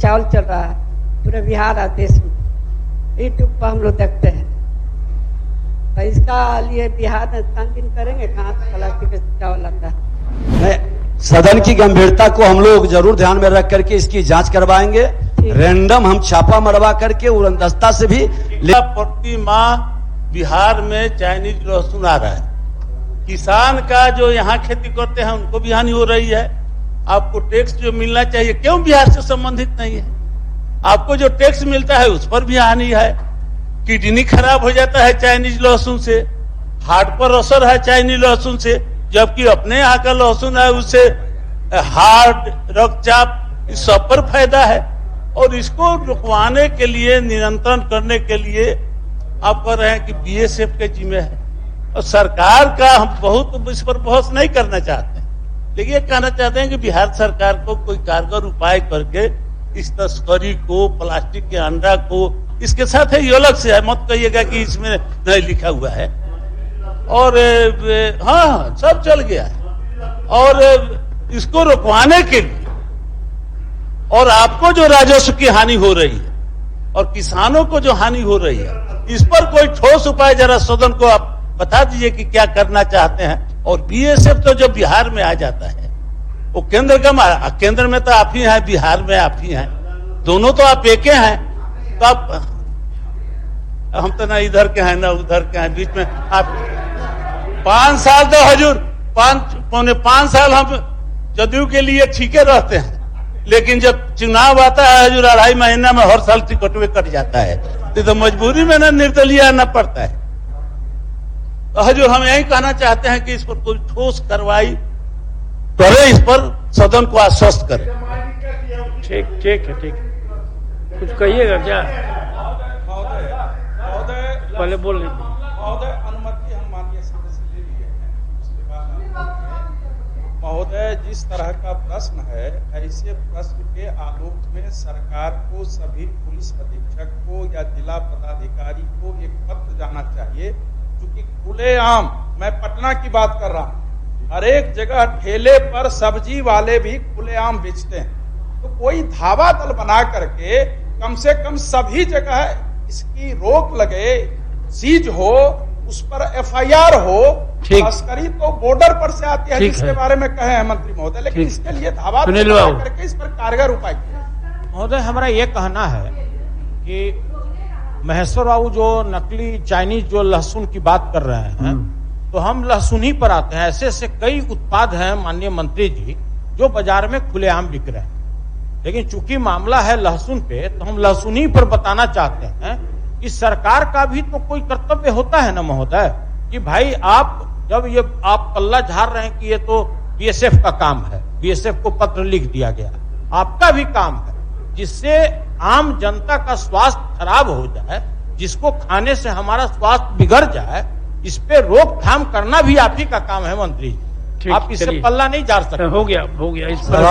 चावल चल रहा है पूरे बिहार और देश में, यूट्यूब पर हम लोग देखते हैं। तो इसका लिए बिहार में छानबीन करेंगे कहाँ से प्लास्टिक चावल आता है। सदन की गंभीरता को हम लोग जरूर ध्यान में रख करके इसकी जांच करवाएंगे। रैंडम हम छापा मरवा करके उड़नदस्ता से भी प्रति माह बिहार में चाइनीज लहसुन आ रहा है। किसान का जो यहाँ खेती करते हैं उनको भी हानि हो रही है। आपको टैक्स जो मिलना चाहिए क्यों बिहार से संबंधित नहीं है? आपको जो टैक्स मिलता है उस पर भी हानि है। किडनी खराब हो जाता है चाइनीज लहसुन से, हार्ट पर असर है चाइनीज लहसुन से, जबकि अपने यहाँ का लहसुन है उससे हार्ट, रक्तचाप इस सब पर फायदा है। और इसको रुकवाने के लिए, नियंत्रण करने के लिए आप कह रहे हैं कि बीएसएफ के जिम्मे है। और सरकार का हम बहुत इस पर बहस नहीं करना चाहते, लेकिन ये कहना चाहते हैं कि बिहार सरकार को कोई कारगर उपाय करके इस तस्करी को, प्लास्टिक के अंडा को, इसके साथ है ये अलग से है, मत कहिएगा कि इसमें नहीं लिखा हुआ है। और हाँ, सब चल गया है। और इसको रुकवाने के लिए, और आपको जो राजस्व की हानि हो रही है और किसानों को जो हानि हो रही है, इस पर कोई ठोस उपाय जरा सदन को आप बता दीजिए कि क्या करना चाहते हैं। और बीएसएफ तो जब बिहार में आ जाता है, वो केंद्र का, केंद्र में तो आप ही हैं, बिहार में आप ही हैं, दोनों तो आप एक हैं। तो आप, हम तो ना इधर के हैं ना उधर के हैं, बीच में आप 5 साल तो हजूर, 5 साल हम जदयू के लिए ठीके रहते हैं, लेकिन जब चुनाव आता है हजूर 2.5 महीना में हर साल टिकटवे कट जाता है, तो मजबूरी में ना निर्दलीय आना पड़ता है। तो हजूर हम यही कहना चाहते हैं कि इस पर कोई ठोस कार्रवाई करे, इस पर सदन को आश्वस्त करे। ठीक है। कुछ कहिएगा क्या? पहले बोल रहे महोदय, अनुमति हम माननीय सदस्य ले लिए हैं, उसके बाद महोदय जिस तरह का प्रश्न है, ऐसे प्रश्न के आलोक में सरकार को, सभी पुलिस अधीक्षक को या जिला पदाधिकारी को एक पत्र जाना चाहिए, क्योंकि खुलेआम, मैं पटना की बात कर रहा हूँ, हर एक जगह ठेले पर सब्जी वाले भी खुलेआम बेचते हैं। तो कोई धावा दल बना करके कम से कम सभी जगह इसकी रोक लगे, सीज हो, उस पर एफआईआर हो। तस्करी तो बॉर्डर पर से आती है, जिसके बारे में कहे हैं मंत्री महोदय, लेकिन इसके लिए धावा करके इस पर कारगर उपाय किया। महोदय, हमारा ये कहना है कि महेश्वर बाबू जो नकली चाइनीज जो लहसुन की बात कर रहे हैं, तो हम लहसुन ही पर आते हैं। ऐसे ऐसे कई उत्पाद हैं माननीय मंत्री जी जो बाजार में खुलेआम बिक रहे हैं, लेकिन चूंकि मामला है लहसुन पे, तो हम लहसुन ही पर बताना चाहते हैं कि सरकार का भी तो कोई कर्तव्य होता है ना महोदय, कि भाई आप जब ये आप पल्ला झाड़ रहे हैं कि ये तो बीएसएफ का काम है, बीएसएफ को पत्र लिख दिया गया, आपका भी काम है, जिससे आम जनता का स्वास्थ्य खराब हो जाए, जिसको खाने से हमारा स्वास्थ्य बिगड़ जाए, इस पे रोकथाम करना भी आप ही का काम है मंत्री जी। आप इससे पल्ला नहीं झाड़ सकते। हो गया इस पर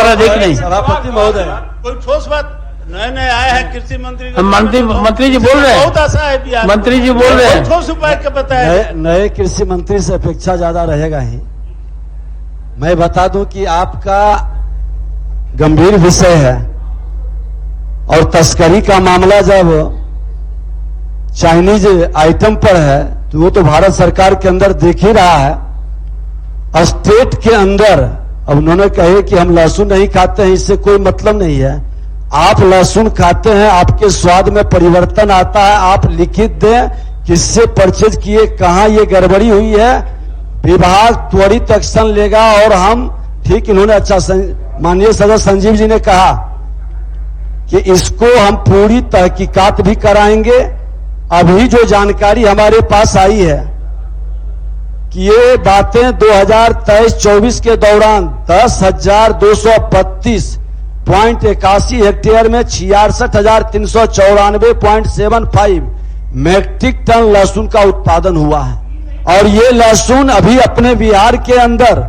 अधिक नहीं। सभापति महोदय, कोई ठोस बात नए आए हैं कृषि मंत्री, मंत्री जी बोल रहे हैं, बहुत आशा है बिहार, मंत्री जी बोल रहे हैं, ठोस उपाय का बताया। नए कृषि मंत्री से अपेक्षा ज्यादा रहेगा ही। मैं बता दूं कि आपका गंभीर विषय है, और तस्करी का मामला जब चाइनीज आइटम पर है, तो वो तो भारत सरकार के अंदर देख ही रहा है। स्टेट के अंदर अब उन्होंने कहे कि हम लहसुन नहीं खाते हैं, इससे कोई मतलब नहीं है। आप लहसुन खाते हैं, आपके स्वाद में परिवर्तन आता है, आप लिखित दें किससे परचेज किए, कहां ये गड़बड़ी हुई है, विभाग त्वरित एक्शन लेगा। और हम ठीक, इन्होंने अच्छा माननीय सदस्य संजीव जी ने कहा कि इसको हम पूरी तहकीकात भी कराएंगे। अभी जो जानकारी हमारे पास आई है कि ये बातें 2023-24 के दौरान 10,232.81 हेक्टेयर में 66,394.75 मैट्रिक टन लहसुन का उत्पादन हुआ है। और ये लहसुन अभी अपने बिहार के अंदर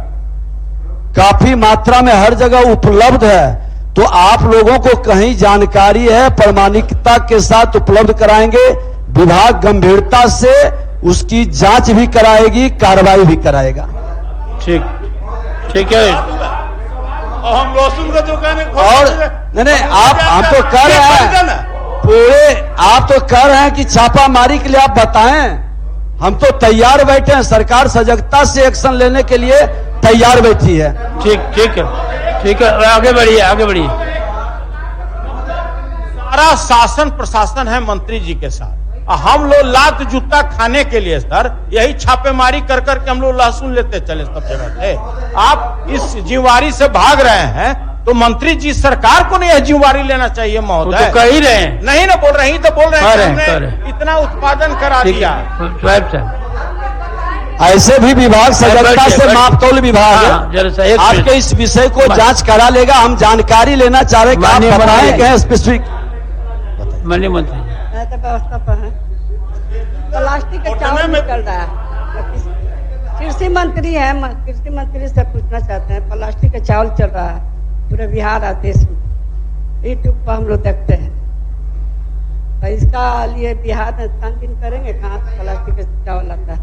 काफी मात्रा में हर जगह उपलब्ध है। तो आप लोगों को कहीं जानकारी है, प्रामाणिकता के साथ उपलब्ध कराएंगे। विभाग गंभीरता से उसकी जांच भी कराएगी, कार्रवाई भी कराएगा। ठीक है। और हम लहसुन का दुकान और नहीं आप हम तो कह रहे हैं पूरे, आप तो कह रहे हैं कि छापामारी के लिए आप बताएं, हम तो तैयार बैठे हैं। सरकार सजगता से एक्शन लेने के लिए तैयार बैठी है। ठीक है, आगे बढ़िए, आगे बढ़िए। सारा शासन प्रशासन है मंत्री जी के साथ, हम लोग लात जूता खाने के लिए सर यही छापेमारी कर करके हम लोग लहसुन लेते चले सब जगह से। आप इस जिम्मेवारी से भाग रहे हैं तो मंत्री जी सरकार को नहीं यह जिम्मेवारी लेना चाहिए महोदय। तो कह ही रहे हैं, नहीं ना बोल रहे, तो बोल रहे हैं कह हमने इतना उत्पादन करा दिया। ऐसे भी विभाग सजगता से मापतौल विभाग है, आपके इस विषय को जांच करा लेगा। हम जानकारी लेना चाह रहे हैं कि आप बताएं क्या स्पेसिफिक। माननीय मंत्री तो व्यवस्था पर है, प्लास्टिक का चावल निकल रहा है। कृषि मंत्री है, कृषि मंत्री से पूछना चाहते हैं, प्लास्टिक का चावल चल रहा है पूरे बिहार और देश में, यूट्यूब पर हम लोग देखते हैं। तो इसका लिए बिहार में छानबीन करेंगे कहाँ से प्लास्टिक का चावल आता है।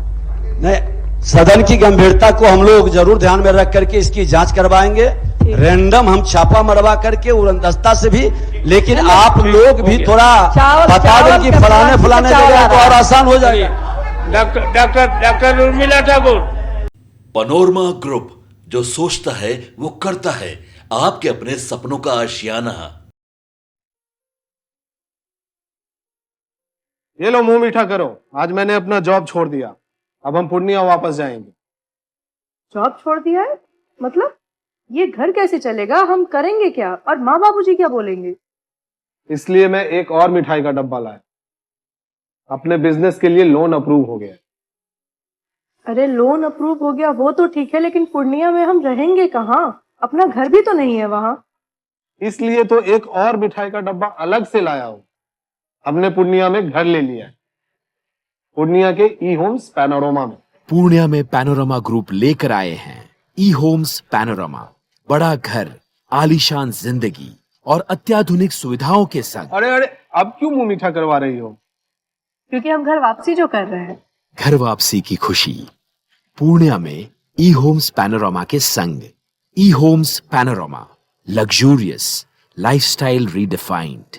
नहीं, सदन की गंभीरता को हम लोग जरूर ध्यान में रख करके इसकी जांच करवाएंगे। रैंडम हम छापा मरवा करके उड़नदस्ता से भी, लेकिन आप लोग भी थोड़ा बता दें कि फलाने जगह तो और आसान हो जाएगा। Doctor Urmila Thakur. Panorama group, जो सोचता है वो करता है। आपके अपने सपनों का आशियाना। ये लो मुंह मीठा करो, आज मैंने अपना जॉब छोड़ दिया, अब हम पूर्णिया वापस जाएंगे। जॉब छोड़ दिया है? मतलब ये घर कैसे चलेगा, हम करेंगे क्या, और माँ बाबूजी क्या बोलेंगे? इसलिए मैं एक और मिठाई का डब्बा लाया, अपने बिजनेस के लिए लोन अप्रूव हो गया। अरे लोन अप्रूव हो गया वो तो ठीक है, लेकिन पूर्णिया में हम रहेंगे कहाँ? अपना घर भी तो नहीं है वहाँ। इसलिए तो एक और मिठाई का डब्बा अलग से लाया हूं। हमने पूर्णिया में घर ले लिया है, पूर्णिया के ई होम्स पैनोरमा में। पूर्णिया में पैनोरमा ग्रुप लेकर आए हैं ई होम्स पैनोरमा। बड़ा घर, आलीशान जिंदगी और अत्याधुनिक सुविधाओं के संग। अरे अब क्यों मुंह मीठा करवा रही हो? क्योंकि हम घर वापसी जो कर रहे हैं। घर वापसी की खुशी पूर्णिया में ई होम्स पैनोरमा के संग। E Homes Panorama, luxurious lifestyle redefined.